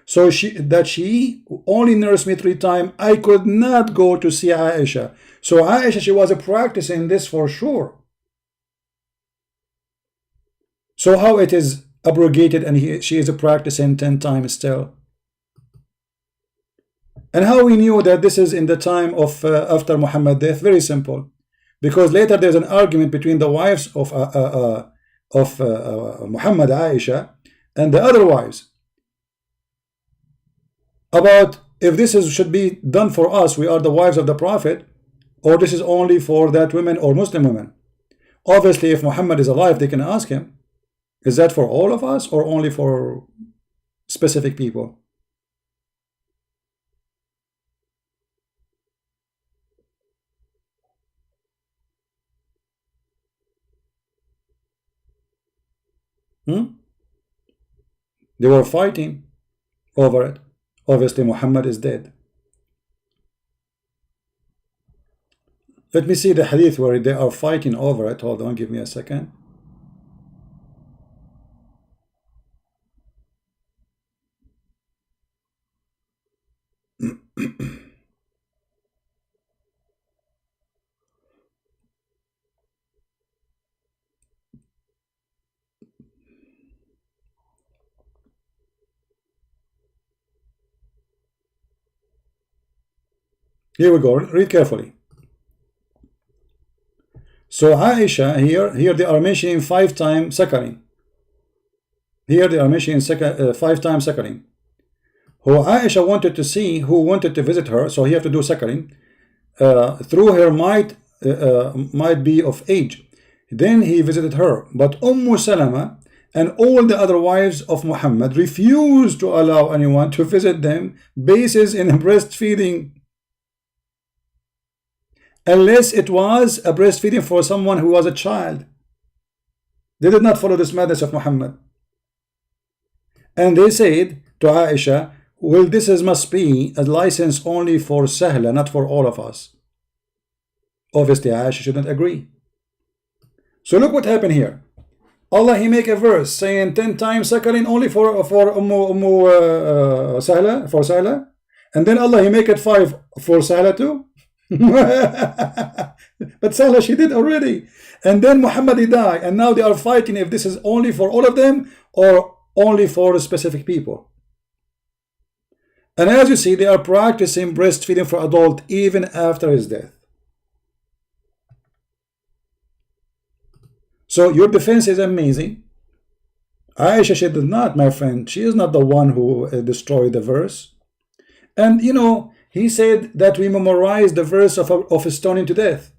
So she only nursed me 3 times. I could not go to see Aisha. So Aisha, she was practicing this for sure. So how it is abrogated and she is practicing 10 times still? And how we knew that this is in the time of after Muhammad's death? Very simple, because later there's an argument between the wives of Muhammad, Aisha, and the other wives about if this should be done for us, we are the wives of the Prophet, or this is only for that women or Muslim women. Obviously, if Muhammad is alive, they can ask him, is that for all of us or only for specific people? They were fighting over it. Obviously, Muhammad is dead. Let me see the hadith where they are fighting over it. Hold on, give me a second. Here we go. Read carefully. So Aisha, here they are mentioning 5 times suckling. Here they are mentioning 5 times suckling. Who Aisha wanted to see, who wanted to visit her, so he have to do suckling. Through her might be of age. Then he visited her. But Salama and all the other wives of Muhammad refused to allow anyone to visit them basis in breastfeeding, unless it was a breastfeeding for someone who was a child. They did not follow this madness of Muhammad. And they said to Aisha, well, this must be a license only for Sahla, not for all of us. Obviously Aisha shouldn't agree. So look what happened here. Allah, he make a verse saying 10 times suckling only for Sahla, and then Allah, he make it 5 for Sahla too. But Sahla, she did already. And then Muhammad, he died, and now they are fighting if this is only for all of them or only for specific people. And as you see, they are practicing breastfeeding for adult even after his death. So your defense is amazing. Aisha, she did not, my friend. She is not the one who destroyed the verse. And you know, he said that we memorize the verse of stoning to death.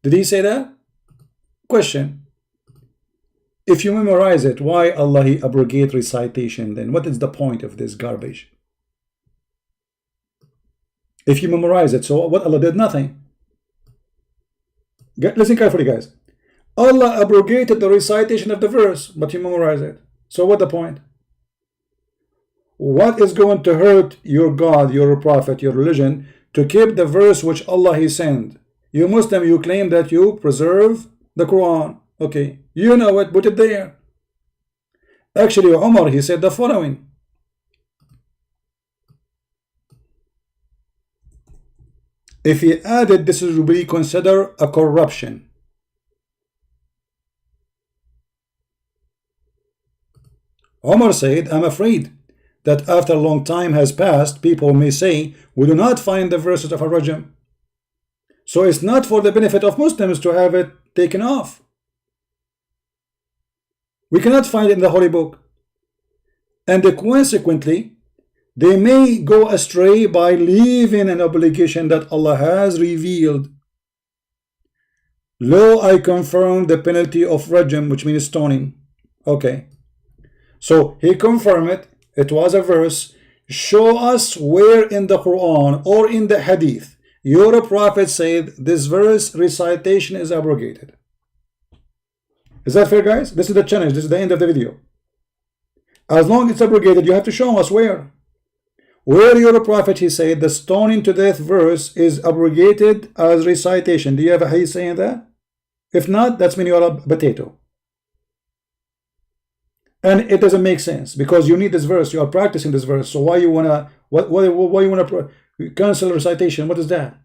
Did he say that? Question. If you memorize it, why Allah he abrogate recitation then? What is the point of this garbage? If you memorize it, so what? Allah did nothing. Listen carefully, guys. Allah abrogated the recitation of the verse, but you memorize it. So what the point? What is going to hurt your God, your prophet, your religion to keep the verse which Allah he sent? You Muslim, you claim that you preserve the Quran. Okay, you know it, put it there. Actually, Umar, he said the following. If he added, this will be considered a corruption. Umar said, I'm afraid that after a long time has passed, people may say, we do not find the verses of Ar-Rajm. So it's not for the benefit of Muslims to have it taken off. We cannot find it in the Holy Book. And consequently, they may go astray by leaving an obligation that Allah has revealed. Lo, I confirm the penalty of Rajm, which means stoning. Okay. So he confirmed it. It was a verse. Show us where in the Quran or in the Hadith your prophet said this verse recitation is abrogated. Is that fair, guys? This is the challenge. This is the end of the video. As long as it's abrogated, you have to show us where. Where your prophet, he said, the stoning to death verse is abrogated as recitation. Do you have a hadith saying that? If not, that's mean you're a potato. And it doesn't make sense because you need this verse. You are practicing this verse. So why you wanna why you wanna cancel recitation? What is that?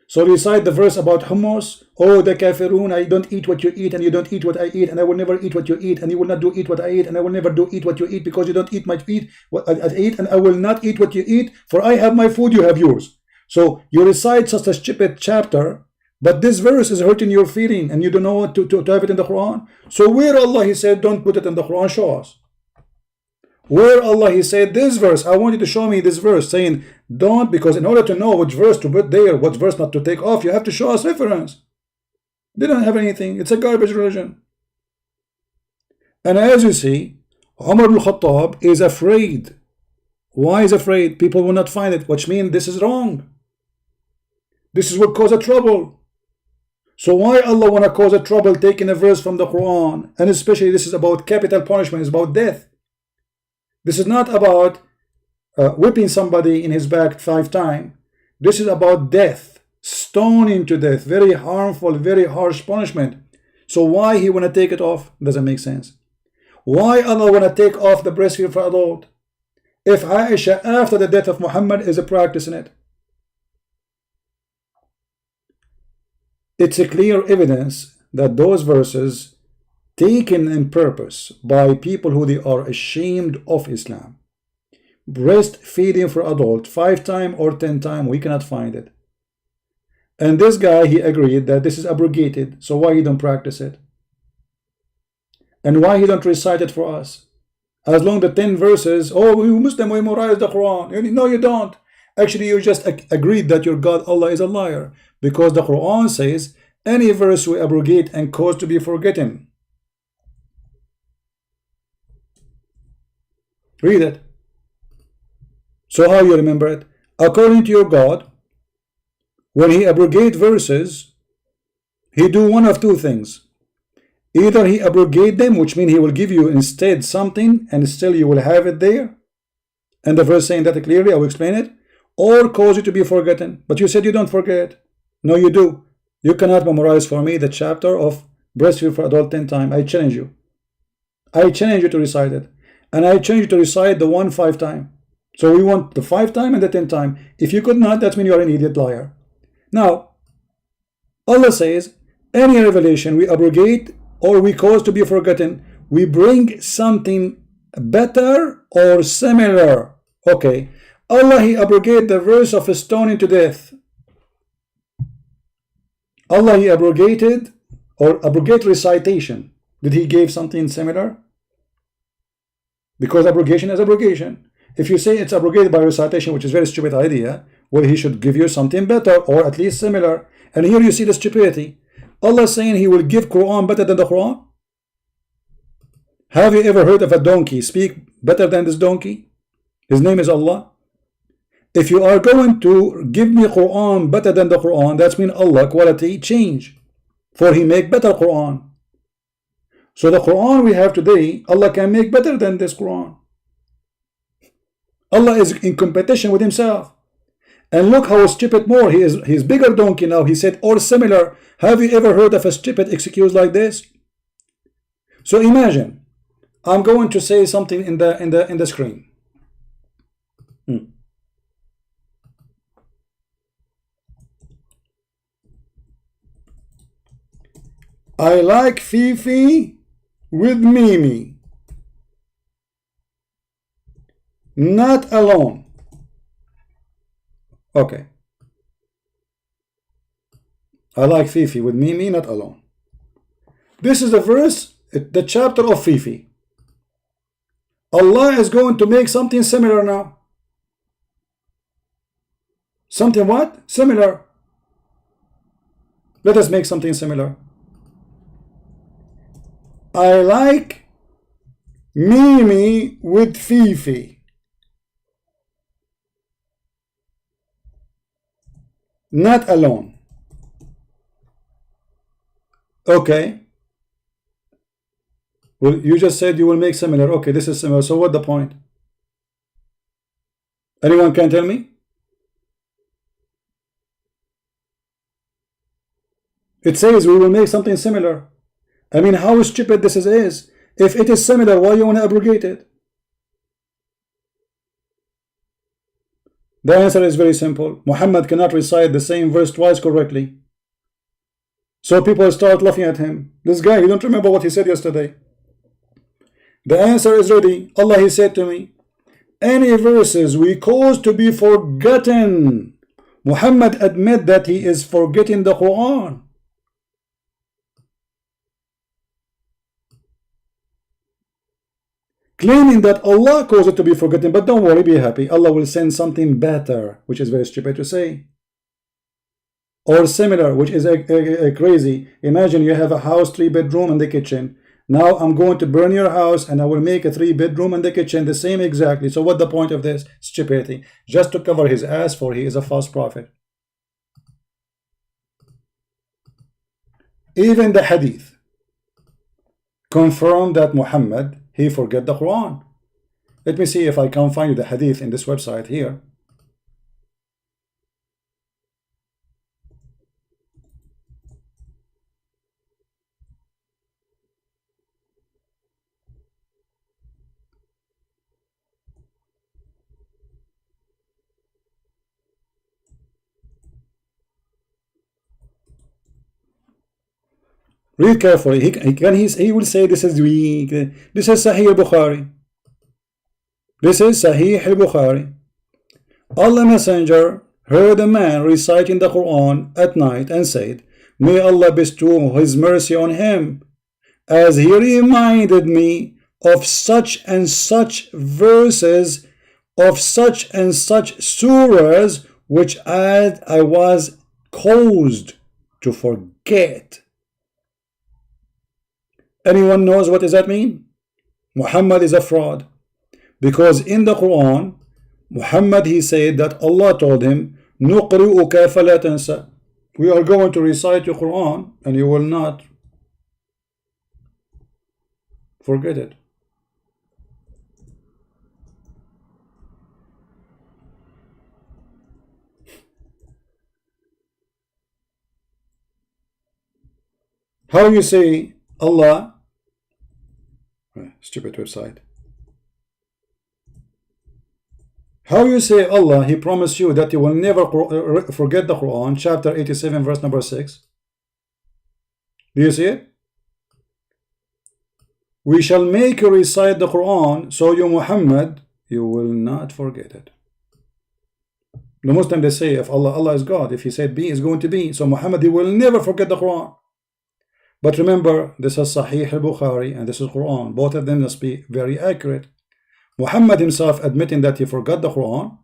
So recite the verse about hummus. Oh, the kafirun, I don't eat what you eat, and you don't eat what I eat, and I will never eat what you eat, and you will not do eat what I eat, and I will never do eat what you eat because you don't eat what I eat, and I will not eat what you eat, for I have my food, you have yours. So you recite such a stupid chapter, but this verse is hurting your feeling, and you don't know what to have it in the Quran. So where Allah he said don't put it in the Quran, show us. Where Allah he said this verse, I want you to show me this verse saying don't, because in order to know which verse to put there, what verse not to take off, you have to show us reference. They don't have anything. It's a garbage religion. And as you see, Umar al-Khattab is afraid. Why is afraid? People will not find it, which means this is wrong. This is what causes trouble. So why Allah want to cause a trouble taking a verse from the Quran? And especially this is about capital punishment, it's about death. This is not about whipping somebody in his back 5 times. This is about death, stoning to death, very harmful, very harsh punishment. So why he want to take it off? Doesn't make sense. Why Allah want to take off the breastfeeding for adult? If Aisha after the death of Muhammad is a practicing it. It's a clear evidence that those verses taken in purpose by people who they are ashamed of Islam. Breastfeeding for adult 5 times or 10 times, we cannot find it. And this guy, he agreed that this is abrogated. So why he don't practice it? And why he don't recite it for us? As long the 10 verses, oh, we Muslim, we memorize the Quran. No, you don't. Actually, you just agreed that your God, Allah, is a liar. Because the Quran says, any verse we abrogate and cause to be forgotten. Read it. So how you remember it? According to your God, when he abrogate verses, he do one of two things. Either he abrogate them, which means he will give you instead something, and still you will have it there. And the verse saying that clearly, I will explain it. Or cause it to be forgotten. But you said you don't forget. No, you do. You cannot memorize for me the chapter of breastfeed for adult 10 times. I challenge you. I challenge you to recite it. And I challenge you to recite the 1 5 times. So we want the 5 times and the 10 times. If you could not, that means you are an idiot liar. Now, Allah says, any revelation we abrogate or we cause to be forgotten, we bring something better or similar. Okay. Allah, he abrogate the verse of stoning to death. Allah, he abrogated or abrogate recitation. Did he give something similar? Because abrogation is abrogation. If you say it's abrogated by recitation, which is a very stupid idea, well, he should give you something better or at least similar. And here you see the stupidity. Allah is saying he will give Quran better than the Quran. Have you ever heard of a donkey speak better than this donkey? His name is Allah. If you are going to give me Quran better than the Quran, that means Allah quality change. For he make better Quran. So the Quran we have today, Allah can make better than this Quran. Allah is in competition with himself. And look how stupid more. He is bigger donkey now. He said, or similar. Have you ever heard of a stupid excuse like this? So imagine, I'm going to say something in the screen. I like Fifi with Mimi, not alone. Okay. I like Fifi with Mimi, not alone. This is the verse, the chapter of Fifi. Allah is going to make something similar now. Something what? Similar. Let us make something similar. I like Mimi with Fifi, not alone. Okay. Well, you just said you will make similar. Okay, this is similar. So what's the point? Anyone can tell me? It says we will make something similar. I mean, how stupid this is. If it is similar, why you want to abrogate it? The answer is very simple. Muhammad cannot recite the same verse twice correctly. So people start laughing at him. This guy, you don't remember what he said yesterday. The answer is ready. Allah, he said to me, any verses we cause to be forgotten. Muhammad admit that he is forgetting the Quran. Claiming that Allah caused it to be forgotten, but don't worry, be happy. Allah will send something better, which is very stupid to say. Or similar, which is crazy. Imagine you have a house, 3-bedroom and the kitchen. Now I'm going to burn your house and I will make a 3-bedroom and the kitchen the same exactly. So what the point of this? Stupidity. Just to cover his ass, for he is a false prophet. Even the hadith confirm that Muhammad, he forget the Quran. Let me see if I can find you the hadith in this website here. Read carefully. He will say this is weak. This is Sahih al-Bukhari. This is Sahih al-Bukhari. Allah Messenger heard a man reciting the Quran at night and said, "May Allah bestow His mercy on him, as he reminded me of such and such verses of such and such surahs which I was caused to forget." Anyone knows what does that mean? Muhammad is a fraud, because in the Quran, Muhammad, he said that Allah told him, نُقْرِئُكَ فَلَا تَنْسَى, we are going to recite your Quran and you will not forget it. How you say Allah, stupid website. How you say Allah, He promised you that you will never forget the Quran, chapter 87, verse number 6. Do you see it? We shall make you recite the Quran, so you Muhammad, you will not forget it. The Muslim, they say, if Allah is God, if He said be, is going to be. So Muhammad, he will never forget the Quran. But remember, this is Sahih al-Bukhari and this is Quran. Both of them must be very accurate. Muhammad himself admitting that he forgot the Quran.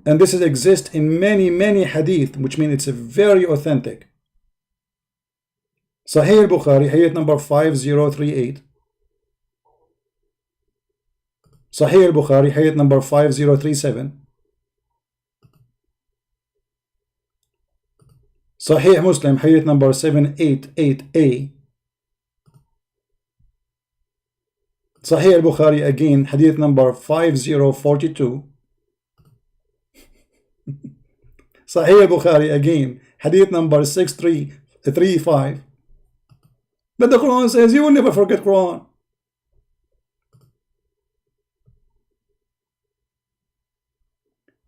And this exists in many hadith, which means it's a very authentic. Sahih al-Bukhari, hadith number 5038. Sahih al-Bukhari, hadith number 5037. Sahih Muslim, hadith number 788A. Sahih al-Bukhari again, hadith number 5042. Sahih al-Bukhari again, hadith number 6335. But the Quran says you will never forget Quran.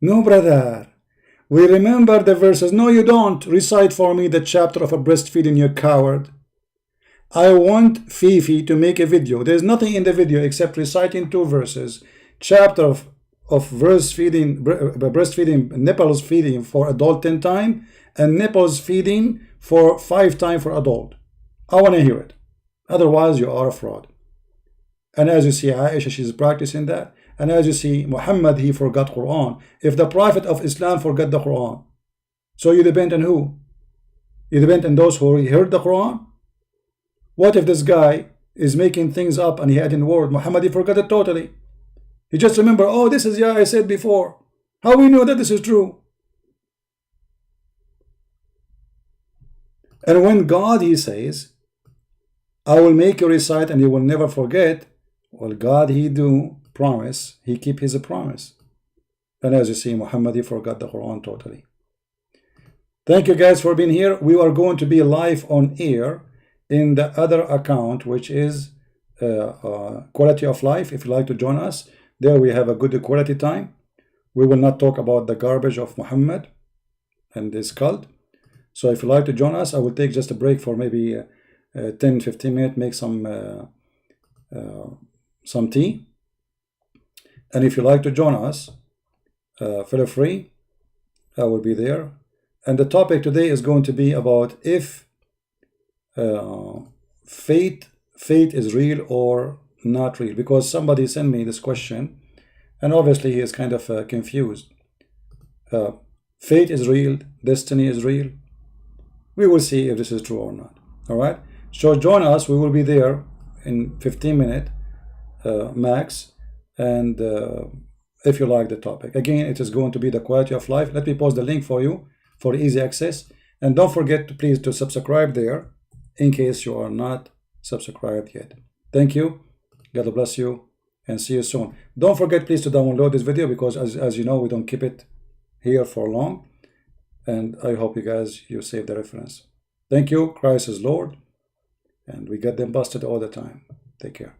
No, brother. We remember the verses. No, you don't. Recite for me the chapter of a breastfeeding, you coward. I want Fifi to make a video. There's nothing in the video except reciting 2 verses. Chapter of breastfeeding, nipples feeding for adult 10 times, and nipples feeding for 5 times for adult. I want to hear it. Otherwise, you are a fraud. And as you see, Aisha, she's practicing that. And as you see, Muhammad, he forgot Quran. If the Prophet of Islam forgot the Quran, so you depend on who? You depend on those who heard the Quran? What if this guy is making things up and he had in the word? Muhammad, he forgot it totally. He just remember, oh, this is, yeah, I said before. How we know that this is true? And when God, he says, I will make you recite and you will never forget. Well, God, he do promise, he keep his promise. And as you see, Muhammad, he forgot the Quran totally. Thank you guys for being here. We are going to be live on air in the other account, which is Quality of Life. If you like to join us, there we have a good quality time. We will not talk about the garbage of Muhammad and this cult. So if you like to join us, I will take just a break for maybe 10-15 minutes, make some tea. And if you like to join us, feel free. I will be there. And the topic today is going to be about if fate is real or not real. Because somebody sent me this question, and obviously he is kind of confused. Fate is real, destiny is real. We will see if this is true or not. All right. So join us. We will be there in 15 minutes max. And if you like the topic, again, it is going to be the quality of life. Let me post the link for you for easy access. And don't forget to please to subscribe there in case you are not subscribed yet. Thank you. God bless you and see you soon. Don't forget please to download this video because as you know, we don't keep it here for long. And I hope you guys, you save the reference. Thank you. Christ is Lord. And we get them busted all the time. Take care.